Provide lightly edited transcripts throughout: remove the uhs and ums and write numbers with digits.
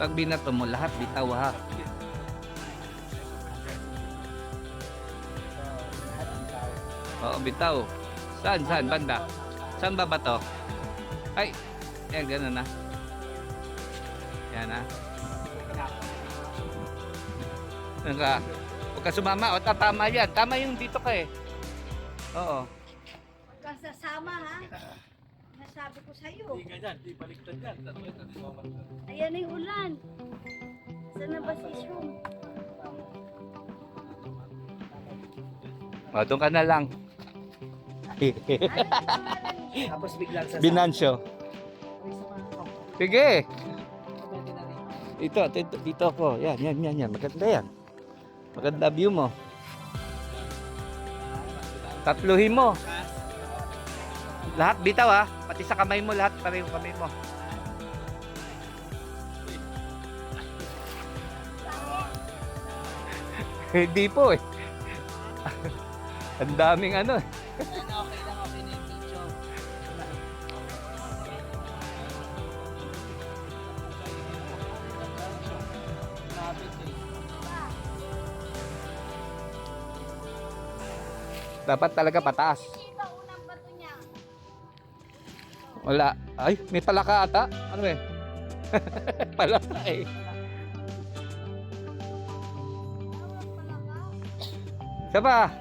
Pag binato mo, lahat bitaw ha. Oo, bitaw. Saan? Saan? Banda? Saan ba to? Ay, yan, gano'n na. Yan na. Huwag ka sumama. O, tama yan. Tama yung dito ka eh. Oo. Huwag kang sasama ha. Nasabi ko sa'yo. Hindi ganyan, di baliktad yan. Ayan na yung ulan. Saan na ba si Shum? O, doon ka na lang. Tapos biglang sasama. Binansyo. Sige. Dito ako. Yan. Maganda yan. Maganda view mo. Tatluhin mo. Lahat bitaw ha. Pati sa kamay mo, lahat pareho kamay mo. Hindi po eh. Ang daming ano eh. Okay lang na yung video. Lapit eh. Dapat talaga pataas. Dito, unang bato niya. Wala. Ay, may palaka ata. Ano eh? Palaka eh. Isa pa.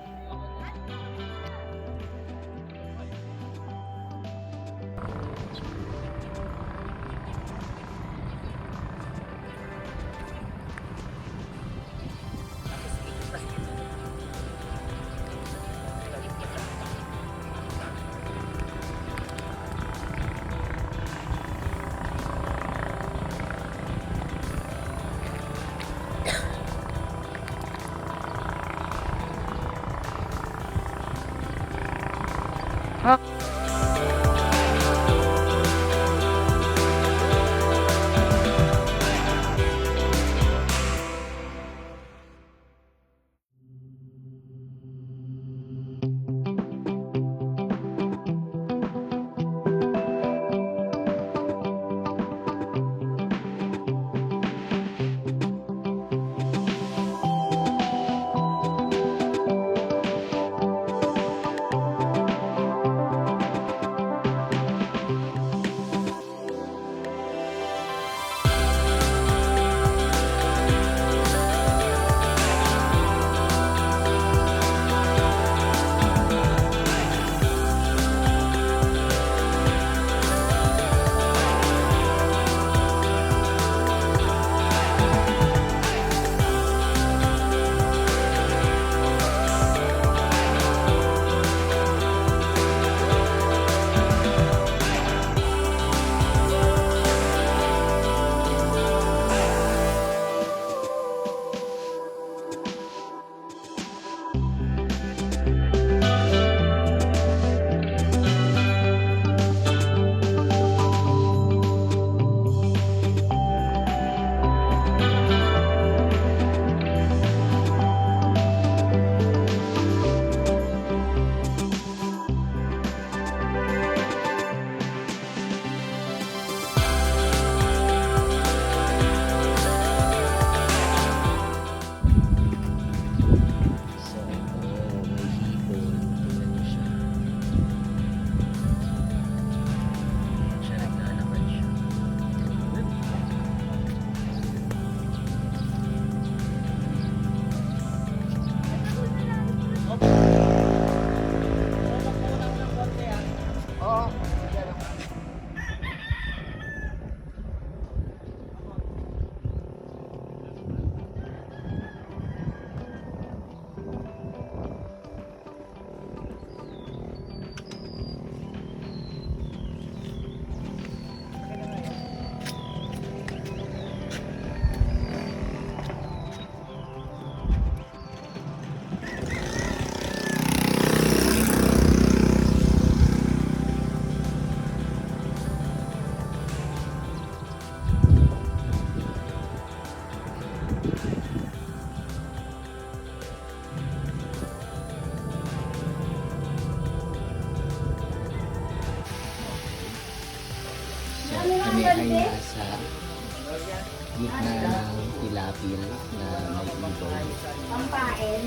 ng tilapia na may ibon. Pampain.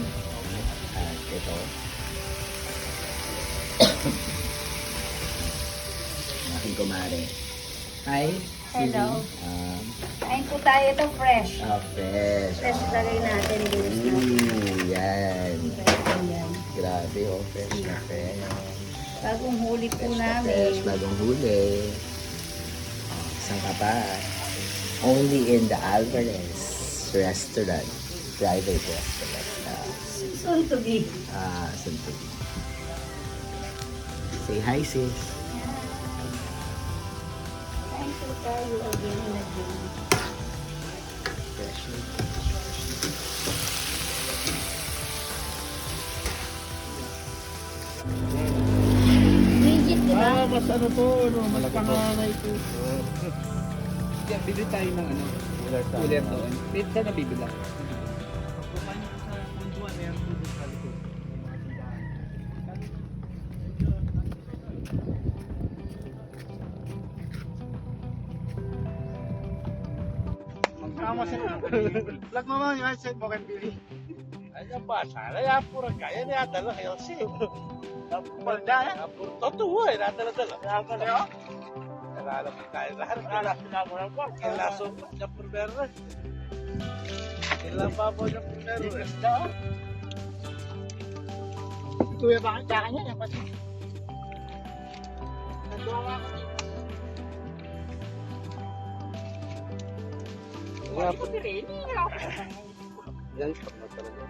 At ito. Aking kumare. Hi, Sili. Hello. Kain po tayo ito fresh. Fresh. Fresh lagay natin din. Yan. Ayan. Grabe, fresh na fresh. Bagong huli po Fresh na namin. fresh, bagong huli. Saan ka pa? Only in the Alvarez restaurant. Private restaurant. Soon to be. Suntugi. Say hi, sis. Kain po tayo again and again. Fresh. Legit, di ba? Mas ano to, mas panganay to. Kaya bili tayo ng ano, cooler doon. Saan na bibila? Magkama sa lag mo man yung set mo kan Billy. Ayan ba, sana yan pura kaya niya dala kayo siya. Balda, puro totoo eh, nadala-dala. Kaya ka niya? Nalala mo tayo lahat. Nalala mo lang po. Kilaso mo siya primero. Kailan pa po yung primero eh. Tuya ba ang tsaka niya? Nandoon ako dito. Yan, pag na talaga.